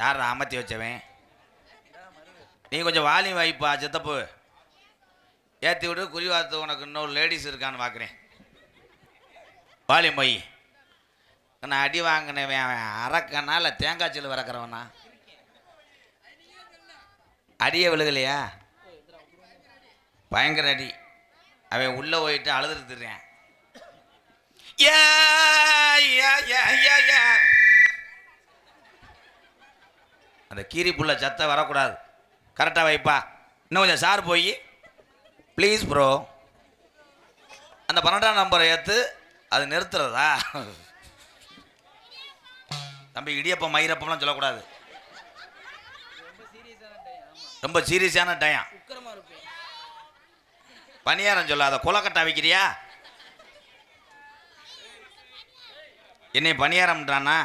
யார் அமர்த்தி வச்சவன்? நீ கொஞ்சம் வாலியும் வாய்ப்பா சித்தப்பு ஏற்றி விடு. குறிவார்த்து உனக்கு இன்னொரு லேடிஸ் இருக்கான்னு பார்க்குறேன். வாலியும் வை. நான் அடி வாங்கினவன் அவன் அரக்கனா இல்லை தேங்காய் சில்லு வறக்கிறவனா? அடியே விழுகலையா? பயங்கர அடி. அவன் உள்ளே போயிட்டு அழுதுருத்துறேன். அந்த கீரி புள்ள சத்த வரக்கூடாது. கரெக்டாக வைப்பா. இன்னும் கொஞ்சம் சார் போய் ப்ளீஸ் ப்ரோ. அந்த 12ஆம் நம்பரை ஏற்று அது நிறுத்துறதா? தம்பி இடியப்பம் மயிரப்பம்லாம் சொல்லக்கூடாது. ரொம்ப சீரியஸான டயம். பணியாரம் சொல்லாத. கொலக்கட்டை வைக்கிறியா? என்னை பணியாரம்ன்றானா?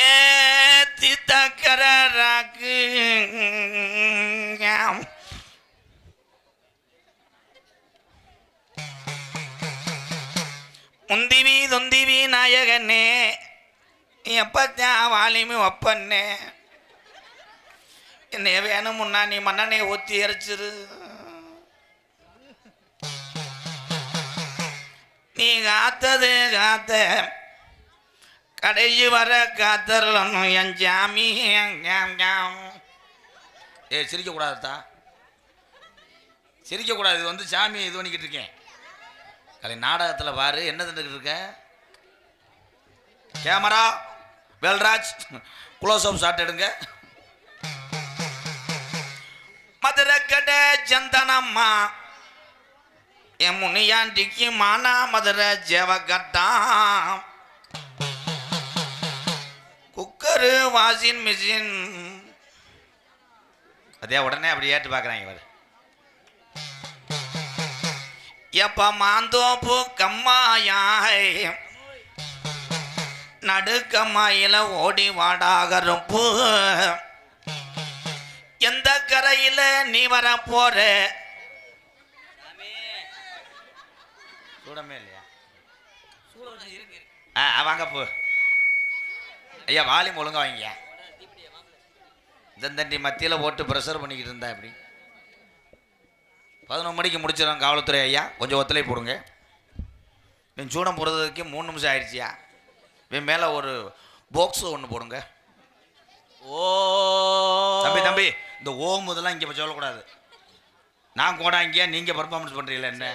ஏத்தி தக்கராக்கு முந்திவி தொந்திவி நாயகனே எப்பத்தான் வாலிமி ஒப்பண்ணே என்ன வேணும் முன்னா நீ மன்னனை ஒத்தி எரிச்சிரு. நீ காத்தது காத்த கடைசி வர காத்தரணும் என் ஜாமி. சிரிக்கக்கூடாதுதா, சிரிக்கக்கூடாது. இது வந்து சாமி இது பண்ணிக்கிட்டு இருக்கேன். கலை நாடகத்தில் பாரு என்ன தந்துக்கிட்டு இருக்க. Camera Velraj close up shot எடுங்க. மதுரை கடை சந்தனம்மா என் முனியாண்டிக்கு மானா மதுரை ஜெவகட்டாம் குக்கரு வாஷிங் மிஷின். அதே உடனே அப்படி ஏற்று பார்க்குறாங்க இவர். எப்ப மாந்தோப்பு கம்மாயாய் நடுக்கம்மாயில ஓடி வாடாகருப்பு எந்த கரையில நீ வர போற? சூடமே இல்லையா? வாங்க போ ஐயா. வாலியம் ஒழுங்கா வாங்க. தண்டி மத்தியில் போட்டு ப்ரெஷர் பண்ணிக்கிட்டு இருந்தா எப்படி? 11 மணிக்கு முடிச்சிடும் காவல்துறை ஐயா. கொஞ்சம் ஒத்துழை போடுங்க. இவன் சூடம் போடுறதுக்கு 3 நிமிஷம் ஆயிடுச்சியா. இவன் மேலே ஒரு பாக்ஸு ஒன்று போடுங்க. ஓ தம்பி தம்பி இந்த ஓம் இதெல்லாம் இங்கே சொல்லக்கூடாது. நான் கூட இங்கேயா நீங்கள் பர்ஃபார்மன்ஸ் பண்ணுறீங்களா என்ன?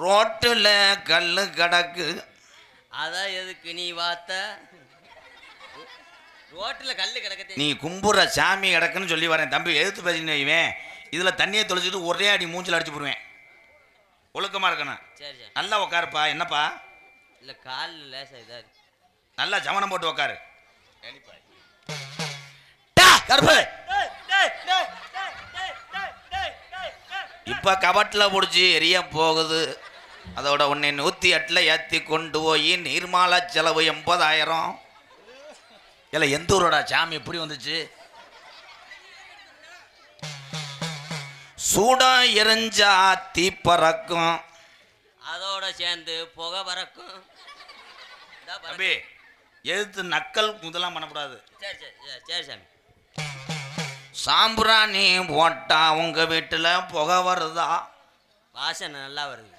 ரோட்டில் கல் கடக்கு அதான் எதுக்கு நீ வாத்த? ரோட்டில் கல் கிடக்கு. நீ கும்புற சாமி கிடக்குன்னு சொல்லி வரேன். தம்பி எதிர்த்து பேசின்னு வைவேன். இதில் தண்ணியை தொலைச்சிட்டு ஒரே அடி மூஞ்சில் அடிச்சு போடுவேன். ஒழுக்கமாக இருக்கணும். சரி சரி நல்லா உக்காருப்பா. என்னப்பா? இல்லை கால் லேசா இதாக நல்லா ஜமனம் போட்டு உக்காரு. இப்போ கபட்டில் பிடிச்சி எரிய போகுது. அதோட உன்னை 108 ஏற்றி கொண்டு போய் நீர்மாலா செலவு 80,000. இல்லை எந்த ஊரோட சாமி எப்படி வந்துச்சு? சூடம் எரிஞ்சா தீ பறக்கும், அதோட சேர்ந்து புகை பறக்கும். தம்பி எதிர்த்து நக்கல் முதலாம் பண்ணக்கூடாது. சரி சரி சரி சாமி. சாம்பிராணி போட்டா உங்க வீட்டில் புகை வருதா? வாசனை நல்லா வருது.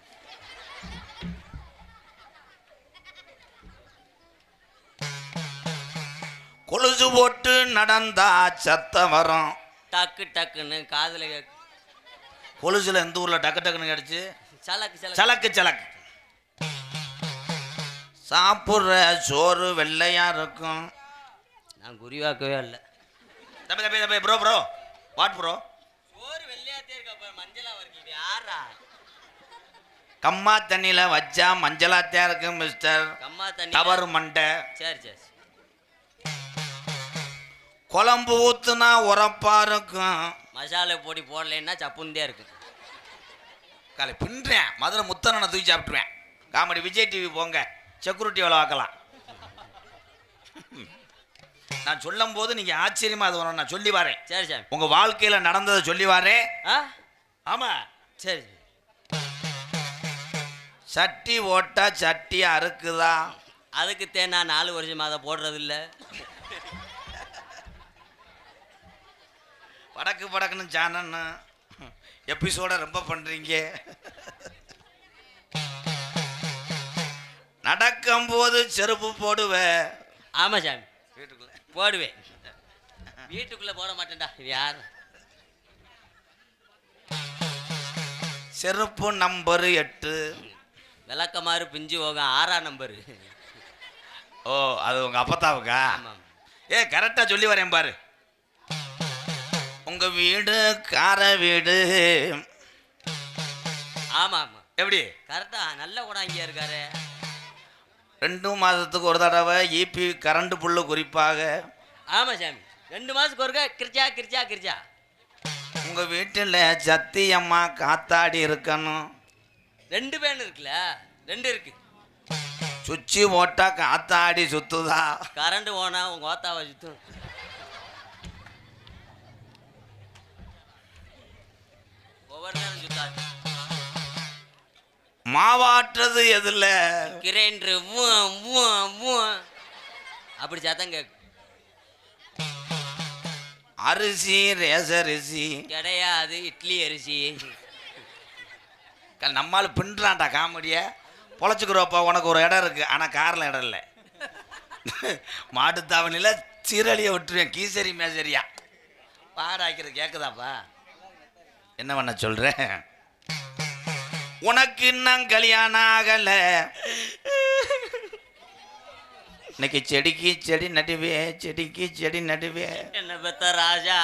கொலுசு போட்டு நடந்தா சத்தம் வரும். டக்கு டக்குன்னு காதுல கேக்கு. கொலுசுல எந்த ஊர்ல டக்கு டக்குன்னு கிடைச்சு? சலக்கு சலக்கு. சலக்கு சலக்கு. சாப்பிட்ற சோறு வெள்ளையா இருக்கும். நான் குறிவாக்கவே இல்லை. தம்பி தம்பி தம்பி ப்ரோ ப்ரோ வாட் ப்ரோ? சோறு வெள்ளையாத்தே இருக்க மஞ்சளா வருது யாரா? கம்மா தண்ணியில வச்சா மஞ்சளாத்தியா இருக்கு மிஸ்டர். கம்மா தண்ணி தவறு மண்டை. சரி சரி. குழம்பு ஊத்துனா உரப்பா இருக்கும். மசாலா பொடி போடலைன்னா சப்புந்தே இருக்கு. காலை பின்றேன் மதுரை முத்தனை தூக்கி சாப்பிட்டுருவேன். காமெடி விஜய் டிவி போங்க, செக்யூரிட்டி வேலை பார்க்கலாம். நான் சொல்லும் போது நீங்க ஆச்சரியமா அது வரும். நான் சொல்லி வரேன். சரி சாமி. உங்க வாழ்க்கையில நடந்ததை சொல்லி வரேன். ஆமா சரி. சட்டி ஓட்டா சட்டி அறுக்குதா? அதுக்கு நான் 4 வருஷமா அதை போடுறது இல்லை. படக்கு படக்குன்னு சேனன்னு எபிசோட ரொம்ப பண்றீங்க. நடக்கும் போது செருப்பு போடுவேன். ஆமா சாமி. வீட்டுக்குள்ள போடுவேன். வீட்டுக்குள்ள போட மாட்டேன்டா. யார்? செருப்பு நம்பர் 8. விளக்கமாறு பிஞ்சு போகும் 6ஆம் நம்பரு. ஓ அது உங்க அப்பத்தாவுக்கா? ஆமாம். கரெக்டா சொல்லி வரேன் பாரு. உங்க வீடு கார வீடு. ஆமா ஆமா. எப்படி? கரெக்டா. நல்ல கூட இங்கே இருக்காரு. 2 மாதத்துக்கு ஒரு தடவை ஈபி கரண்ட் புல்லு குறிப்பாக. ஆமா சாமி. 2 மாதத்துக்கு ஒருக்கா கிரிச்சா கிரிச்சா கிரிச்சா. உங்க வீட்டில் சத்தியம்மா காத்தாடி இருக்கணும். 2 பேன் இருக்குல்ல? 2 இருக்கு. சுச்சி போட்டா காத்தாடி சுத்துதா? கரண்ட் ஓனா உங்க ஓத்தாவை சுத்தும். ஒவ்வொரு நேரம் சுத்தாது. மாவாட்டுறது எதுல? கிரைண்டரு அப்படி சத்தம் கேட்கு. அரிசி ரேசரிசி கிடையாது. இட்லி அரிசி. நம்மால் பின்றான்டா காமெடிய. பொழைச்சிக்கிறோப்பா உனக்கு ஒரு இடம் இருக்கு, ஆனால் காரில் இடம் இல்லை. மாட்டுத்தாவணியில் சீரழியை விட்டுருவேன். கீசரி மேசரியா பாடாக்கிறது கேட்குதாப்பா? என்ன பண்ண சொல்கிறேன்? உனக்கு இன்னும் கல்யாணம் ஆகலை. இன்னைக்கு செடிக்கு செடி நடுவே, செடிக்கு செடி நடுவே. என்ன பெத்த ராஜா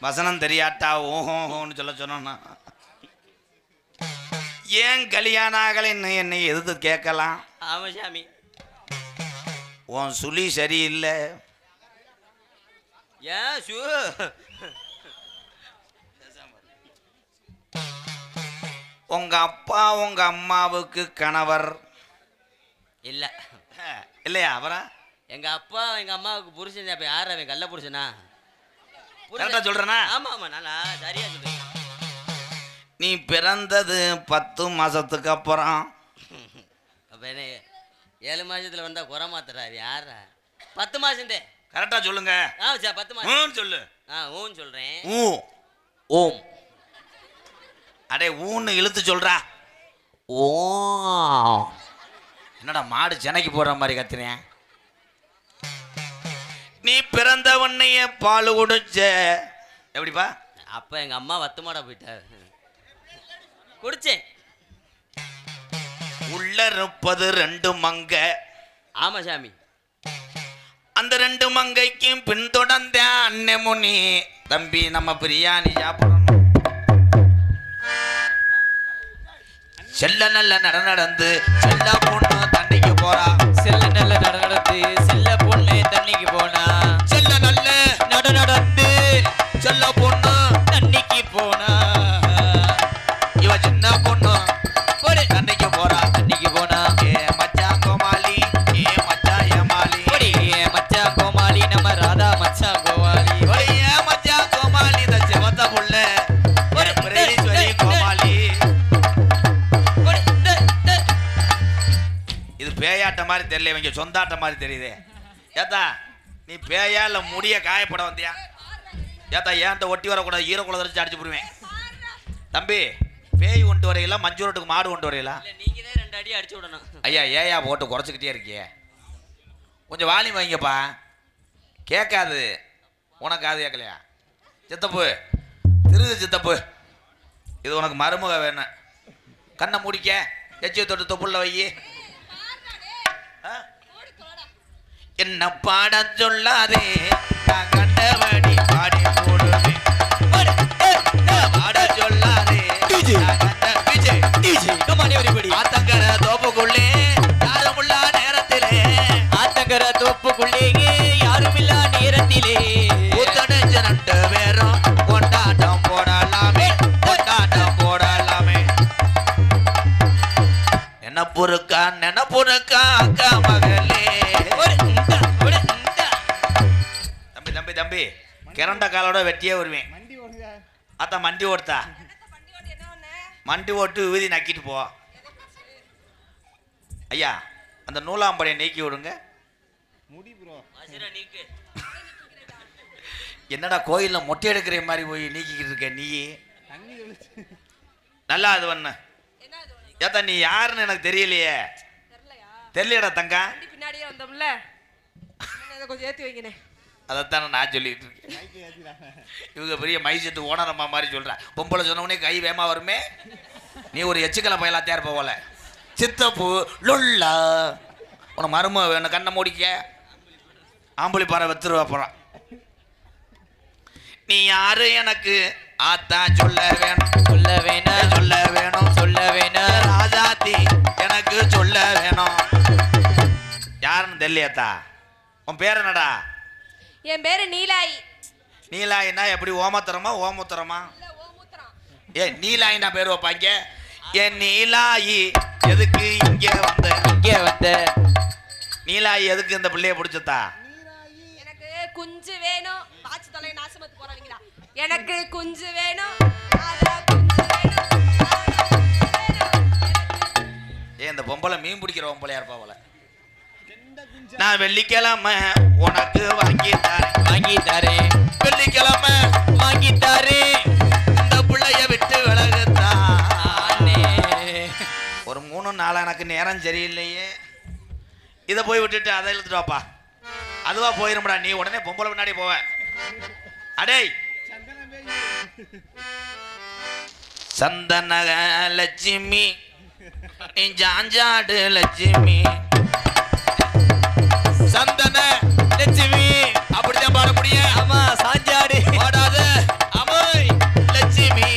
வசனம் தெரியாட்டா ஓஹோன்னு சொல்ல சொன்னா. ஏன் கல்யாணம் ஆகலைன்னு என்னை எதிர்த்து கேட்கலாம். ஆமா சாமி. உன் சுழி சரியில்லை. ஏன் சு உங்க அப்பா உங்க அம்மாவுக்கு கணவர் இல்ல இல்லையா? அப்புறம் எங்க அப்பா எங்க அம்மாவுக்கு புருஷன். அப்ப யார் அவன்? கள்ள புருஷனா? கரெக்டா சொல்றேனா? ஆமா ஆமா. நான் சரியா சொல்றேன். நீ பிறந்தது 10 மாசத்துக்கு அப்புறம். அப்ப என்ன 7 மாசத்துல வந்தா குறை மாத்துறாரு? யாரா? 10 மாசந்தே. கரெக்டா சொல்லுங்க. 10 மாசம் சொல்லு. ஊன்னு சொல்றேன். ஓம். அடே ஊன்னு இழுத்து சொல்றா. ஓ. என்னடா மாடு சென்னைக்கு போற மாதிரி கத்துறேன். நீ பிறந்த உன்னைய பால் குடிச்ச. எப்படிப்பா? அப்ப எங்க அம்மா வத்துமாட போயிட்டாரு. குடிச்சேன். உள்ள இருப்பது 2 மங்க. ஆமா சாமி. அந்த 2 மங்கைக்கும் பின்தொடர்ந்த அண்ணே முனி. தம்பி நம்ம பிரியாணி சாப்பிடணும். செல்ல நல்ல நடந்து செல்ல பொண்ணு தண்ணிக்கு போறா. செல்ல நல்ல நடந்து செல்ல பொண்ணு தண்ணிக்கு போனா. செல்ல நல்ல நடந்து செல்ல பொண்ணு தண்ணிக்கு போனா. இவ சின்ன பொண்ணு தண்ணிக்கு போறா. தண்ணிக்கு போனா. ஏ மச்சான் கோமாளி, ஏ மச்சான் ஏமாளி. ஏ மச்சான் கோமாளி, நம்ம ராதா மச்சான் கோமாளி. ஏ மச்சான் கோமாளி, இந்த செவத்த புள்ள பிரேலீஸ்வரி கோமாளி. இது பேயாட்ட மாதிரி தெரியல, இவங்க சொந்தாட்ட மாதிரி தெரியுது. ஏத்தா நீ பேயா இல்ல முடிய காயப்பட வந்தியா? ஏத்தா ஏன்ட்ட ஒட்டி வரக்கூடாது, ஈரக்குள்ள தரிச்சு அடிச்சு போடுவேன். தம்பி பேய் கொண்டு வரையில மஞ்சூரட்டுக்கு மாடு கொண்டு வரையில நீங்க தான் 2 அடி அடிச்சு விடணும். ஐயா. ஏயா போட்டு குறைச்சிக்கிட்டே இருக்கியே. கொஞ்சம் வாலியம் வைங்கப்பா. கேட்காது. உனக்கு காது கேட்கலையா? சித்தப்பு சித்தப்பு, இது உனக்கு மருமக வேணும். கண்ணை முடிக்க எச்சியை தொட்டு தொப்புள்ள வை. என்ன பாட சொல்லாதே, நான் கண்டபடி பாடி போடுவேன். பாட சொல்லாதே, ஆத்தங்கர தோப்புக்குள்ளே யாருமில்லா நேரத்திலே, ஆத்தங்கர தோப்புக்குள்ளேயே யாருமில்லா நேரத்திலே புத்தடைஞ்ச 2 பேரும் கொண்டாட்டம் போடலாமே, கொண்டாட்டம் போடலாமே. நினப்புருக்கா அக்கா மகளே. தம்பி தம்பி கிரண்ட காலோட வெட்டியே வருவேன். அத்தா மண்டி ஓடுத்தா, மண்டி ஓட்டு ஊதி நக்கிட்டு போ. ஐயா அந்த நூலாம்படையை நீக்கி விடுங்க. என்னடா கோயிலில் மொட்டை எடுக்கிற மாதிரி போய் நீக்கிக்கிட்டு இருக்க நீ? நல்லா அது பண்ண. ஏத்தா நீ யாருன்னு எனக்கு தெரியலையே. தெரியலடா தங்கா. பின்னாடியே வந்தோம்ல, கொஞ்சம் ஏற்றி வைங்கண்ணே. அதைத்தானே நான் சொல்லிட்டு இருக்கேன். இவங்க பெரிய மைசெட்டு ஓனரம்மா மாதிரி சொல்கிறா. பொம்பளை சொன்னவனே கை வேமா வருமே. நீ ஒரு எச்சுக்கலை பயலா தேர் போகல. சித்தப்பு லொல்லா உன மரும வேணும். கண்ணை மூடிக்க. ஆம்பளி பாறை வெத்துருவா போகிறான். நீ யாரு எனக்கு ஆத்தா சொல்ல வேணும், சொல்ல வேணும், சொல்ல வேணும், சொல்ல வேணும். ராஜாத்தி எனக்கு சொல்ல வேணும். யாருன்னு தெரியலையாத்தா? உன் பேர் என்னடா? என் பேரு நீலாயி. நீலாயினா எப்படி? ஓமத்தரமா ஓமுத்தரமா? ஏ நீலாயினா பேர் வைப்பாங்க. என் நீலாயி எதுக்கு இங்கே வந்த? இங்கே வந்த நீலாயி எதுக்கு இந்த பிள்ளைய பிடிச்சதா? எனக்கு குஞ்சு வேணும். பாச்சு தொலை நாசமத்து போறவங்களா, எனக்கு குஞ்சு வேணும். ஏ இந்த பொம்பளை மீன் பிடிக்கிற பொம்பளையா இருப்பா போல. நான் வெள்ளிக்கிழமை உனக்கு வாங்கி தரேன், வெள்ளிக்கிழமை வாங்கி தரேன். இந்த பிள்ளைய விட்டு விலகுத்தானே. ஒரு 3-4 எனக்கு நேரம் சரியில்லையே. இதை போய் விட்டுட்டு அதை இழுத்துட்டு வாப்பா. அதுவா போயிரும்டா. நீ உடனே பொம்பளை முன்னாடி போவ. அடே சந்தன லட்சுமி, நீ ஜாஞ்சாடு லட்சுமி, சந்தன லட்சுமி அப்படிதான் பாட முடியும். ஆமா சாஞ்சாடு பாடாத அம்மாய் லட்சுமி.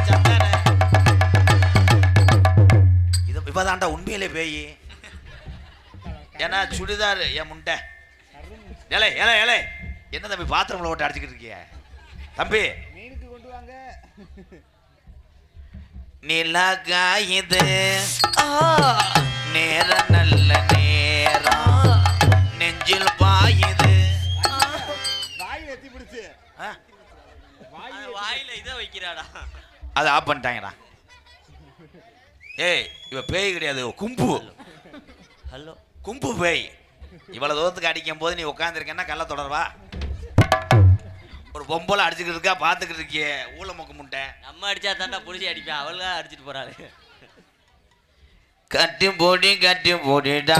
சந்தன இது இப்பதான்டா உண்மையிலே பேய். ஏன்னா சுடிதார் என் முண்டை. ஏலே ஏலே ஏலே என்ன தம்பி பாத்திரம்ல ஓட்டு அடிச்சுக்கிட்டு இருக்கிய தம்பி? நிலகா இது நேரம் நல்ல நேரம், நெஞ்சில் பாயுது. வாயில இதை வைக்கிறாடா. அதை ஆஃப் பண்ணிட்டாங்கடா. ஏய் இவ பேய் கிடையாது, கும்பு. ஹலோ கும்பு பேய். இவ்வளவு தூரத்துக்கு அடிக்கும் போது நீ உட்காந்துருக்கேன்னா கள்ள தொடர்வா? ஒரு பொம்பளை அடிச்சுக்கிட்டு இருக்கா, பார்த்துக்கிட்டு இருக்கியே ஊழ மொக்க முட்டை. நம்ம அடிச்சா தாண்டா புடிச்சு அடிப்பேன், அவளுக்காக அடிச்சிட்டு போறாரு. கட்டி போடிடா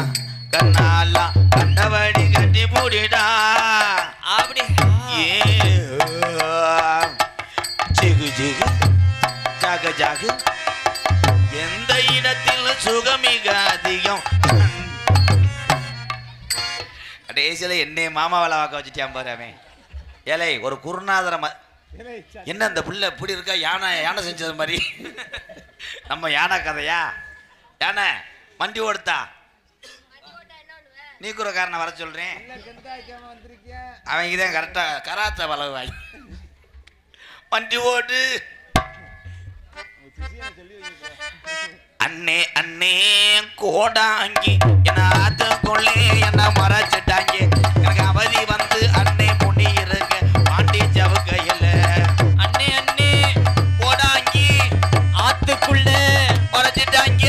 கண்ணாலா கண்டபடி கட்டி போடிடா. அப்படி ஜிகு ஜிகு ஜாக ஜாகு, எந்த இடத்தில் சுகமிக அதிகம். கடைசியில் என்னை மாமா வேலை வாக்க வச்சுட்டான் பாரு அவன். ஏலே ஒரு குருநாதர என்ன இந்த புள்ள இப்படி இருக்கா? யானை செஞ்சது மாதிரி. நம்ம யானை கதையா? யானை மண்டி ஓடுத்தா? நீ குறக்காரனை வர சொல்றேன். அவங்க தான் கரெக்டா கராத்த வளவாய் வண்டி ஓடு. அண்ணே அண்ணே கோடாங்கி என்ன ஆத்துக்குள்ளே என்ன மறைச்சிட்டாங்க. எனக்கு அவதி வந்து அண்ணே முன்னி இருக்க பாண்டி ஜவுக்கையில். அண்ணே அண்ணே கோடாங்கி ஆத்துக்குள்ள மறைச்சிட்டாங்க.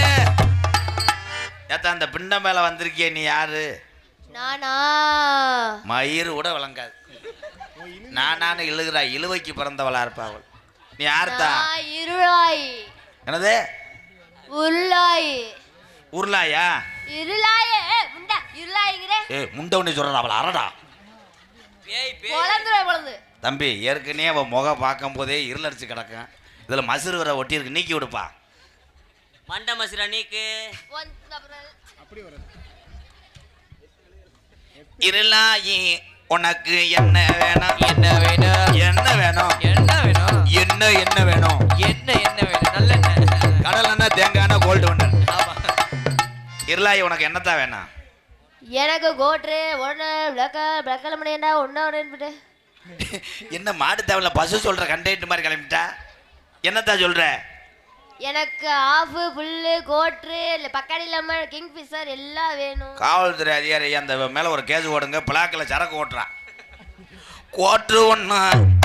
ஏத்தா அந்த பிண்ட மேல வந்திருக்கிய நீ யாரு? நானா? மயிறு கூட விளங்காது. நானு இழுகிறா, இழுவைக்கு பிறந்தவளா இருப்பா அவள். நீ யாருத்தா? இருளாய். என்னது? உருளாய். உருளாயா? இருளாயே முண்டா இருளாயிங்கிறே முண்டை ஒண்ணு சொல்றா அவளை அரடா. பொழந்து தம்பி ஏற்கனவே அவன் முகம் பார்க்கும் போதே இருளடிச்சு கிடக்கும். இதுல மசுறு வர ஒட்டி இருக்கு, நீக்கி விடுப்பா. மண்ட மசுரா நீக்கு. இருளாயி உனக்கு என்ன வேணும்? என்ன வேணும்? என்ன வேணும்? என்ன வேணும்? என்ன வேணும்? என்ன வேணும்? நல்லெண்ணெய். கடல் எண்ணெய், தேங்காய் எண்ணெய், கோல்டு ஒன்று. ஆமா. இருளாயி உனக்கு என்னத்தான் வேணும்? எனக்கு கோட்ரு ஒன்று பிளக்கல மணியண்டா ஒன்று என்ன மாடு தேவையில்ல பசு சொல்ற கண்டென்ட் மாதிரி கிளம்பிட்டா? என்னத்தான் சொல்ற? எனக்கு ஆஃபு புல்லு கோட்ரு இல்லை பக்காடி லெமன் கிங் ஃபிஷர் எல்லாம் வேணும். காவல்துறை அதிகாரி அந்த மேல ஒரு கேஸ் ஓடுங்க, பிளாக்கில் சரக்கு ஓட்டுறான். கோட்ரு ஒண்ணு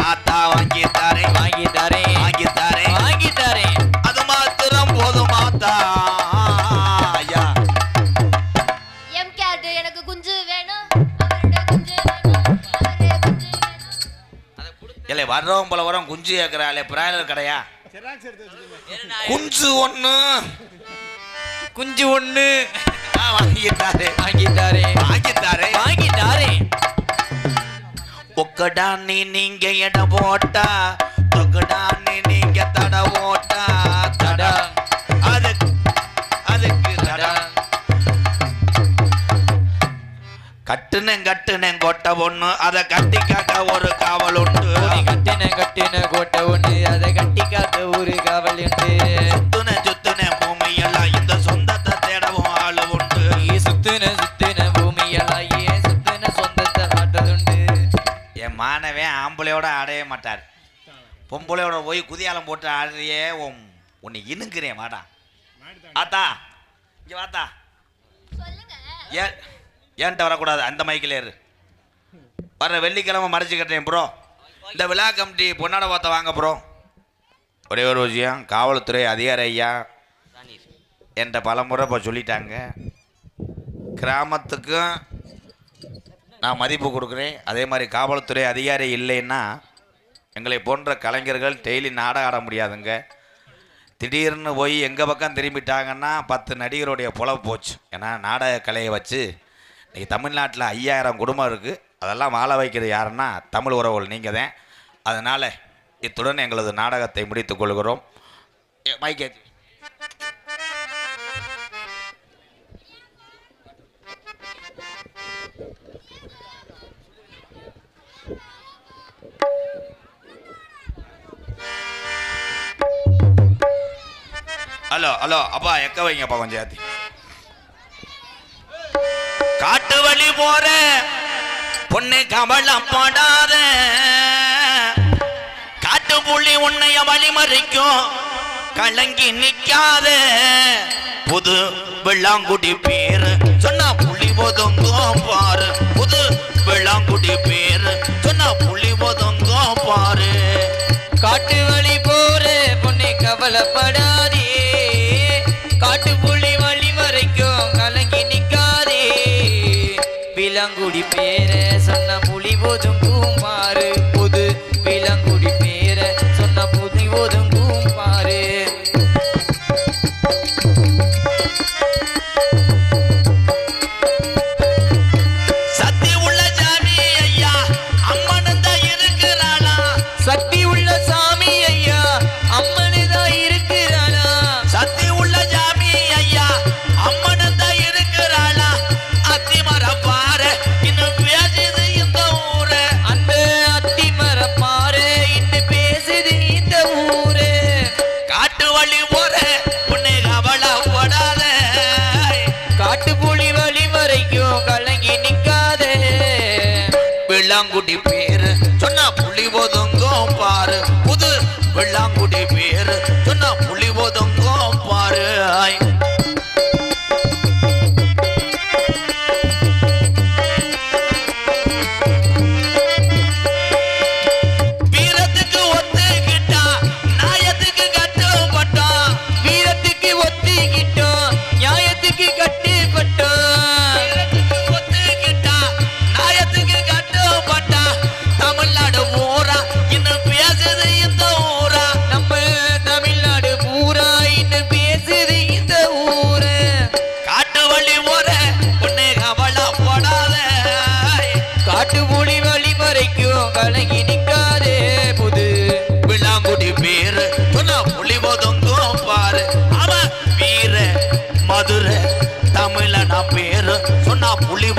ஆத்தா வாங்கி தாரேன், வாங்கி தரேன், வாங்கி தாரேன், வாங்கி தரேன். அது மாத்திரம் போதும் ஆத்தா. ஐயா எம் கேட் எனக்கு குஞ்சு வேணும், அவருடைய குஞ்சு வேணும், அவருடைய குஞ்சு வேணும். இல்லை வர்றவன் போல வரோம் குஞ்சு கேட்குறாளே, பிராய்லர் கடையா? குஞ்சு ஒண்ணு குஞ்சு ஒண்ணு வாங்கிட்டாரு, வாங்கி தரேன், வாங்கி தாரேன், வாங்கி தரேன். ஒக்கடானி நீங்க எடை போட்டா, தொக்கடானி நீங்க தட ஓட்டா, தடா அதுக்கு தடா. கட்டுனேன் கொட்டை ஒண்ணு, அதை கட்டி காக்க ஒரு காவல் உண்டு. கட்டின கோட்டை ஒண்ணு, அதை கட்டி காக்க ஒரு காவல் உண்டு. சுத்துன பூமி எல்லாம் இந்த சொந்தத்தை தேடவும் ஆளு உண்டு. சுத்தின பூமி எல்லாம் ஏன் சுத்தின சொந்தத்தை ஆட்டதுண்டு. என் மாணவன் ஆம்பளையோட ஆடவே மாட்டார், பொம்பளையோட போய் குதியாலம் போட்டு ஆடுறியே, உன்னை இணுங்குறேன் வாடா. ஆத்தா இங்க வாத்தா. ஏன்ட்ட வரக்கூடாது, அந்த மைக்கில் ஏறு. வர்ற வெள்ளிக்கிழமை மறைச்சு கட்டுறேன் ப்ரோ. இந்த விழா கமிட்டி பொன்னாட பார்த்த வாங்க ப்ரோ. ஒரே ஒரு விஷயம், காவல்துறை அதிகாரி ஐயா என்ற பலமுறை இப்போ சொல்லிட்டாங்க, கிராமத்துக்கும் நான் மதிப்பு கொடுக்குறேன். அதே மாதிரி காவல்துறை அதிகாரி இல்லைன்னா எங்களை போன்ற கலைஞர்கள் டெய்லி நாடகம் ஆட முடியாதுங்க. திடீர்னு போய் எங்கள் பக்கம் திரும்பிட்டாங்கன்னா 10 நடிகருடைய பொழப்பு போச்சு. ஏன்னா நாடக கலையை வச்சு இன்றைக்கி தமிழ்நாட்டில் 5000 குடும்பம் இருக்குது. அதெல்லாம் வாழ வைக்கிறது யாருன்னா தமிழ் உறவுகள் நீங்கள் தான். அதனால் இத்துடன் எங்களது நாடகத்தை முடித்துக் கொள்கிறோம். மைக்கே ஹலோ அப்பா எக்க வைங்கப்பா கொஞ்சம் ஏத்தி. காட்டு வழி போற பொண்ணு கவலம் படாத, காட்டு புள்ளி உன்னைய வழி மறிக்கும் கலங்கி நிக்காத. புது வெள்ளாங்குடி பேரு சொன்னா புள்ளி ஒதுங்கும் பாரு, புது வெள்ளாங்குடி பேரு சொன்னா புள்ளி ஒதுங்கும் பாரு. காட்டு வழி போற பொண்ணை கவலைப்படாதே, காட்டு புள்ளி வழி மறைக்கும் கலங்கி நிக்காதே. விலங்குடி பேர சொன்ன புலி ஒதுங்கும் பாரு, புது விலங்குடி பேர சொன்ன புலி ஒதுங்கும் பாரு. சக்தி உள்ள சாமி ஐயா அம்மன் தான் இருக்கிறாளா, சக்தி உள்ள சாமி ஐயா அம்மனு தான் இருக்கிறாளா, சக்தி உள்ள சாமி ஐயா அம்மன் தான் இருக்கிறாளா. அத்திமரம் பாரு இன்னும் பேசுது இந்த ஊரு, அந்த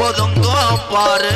ஒதுங்கும் பாரு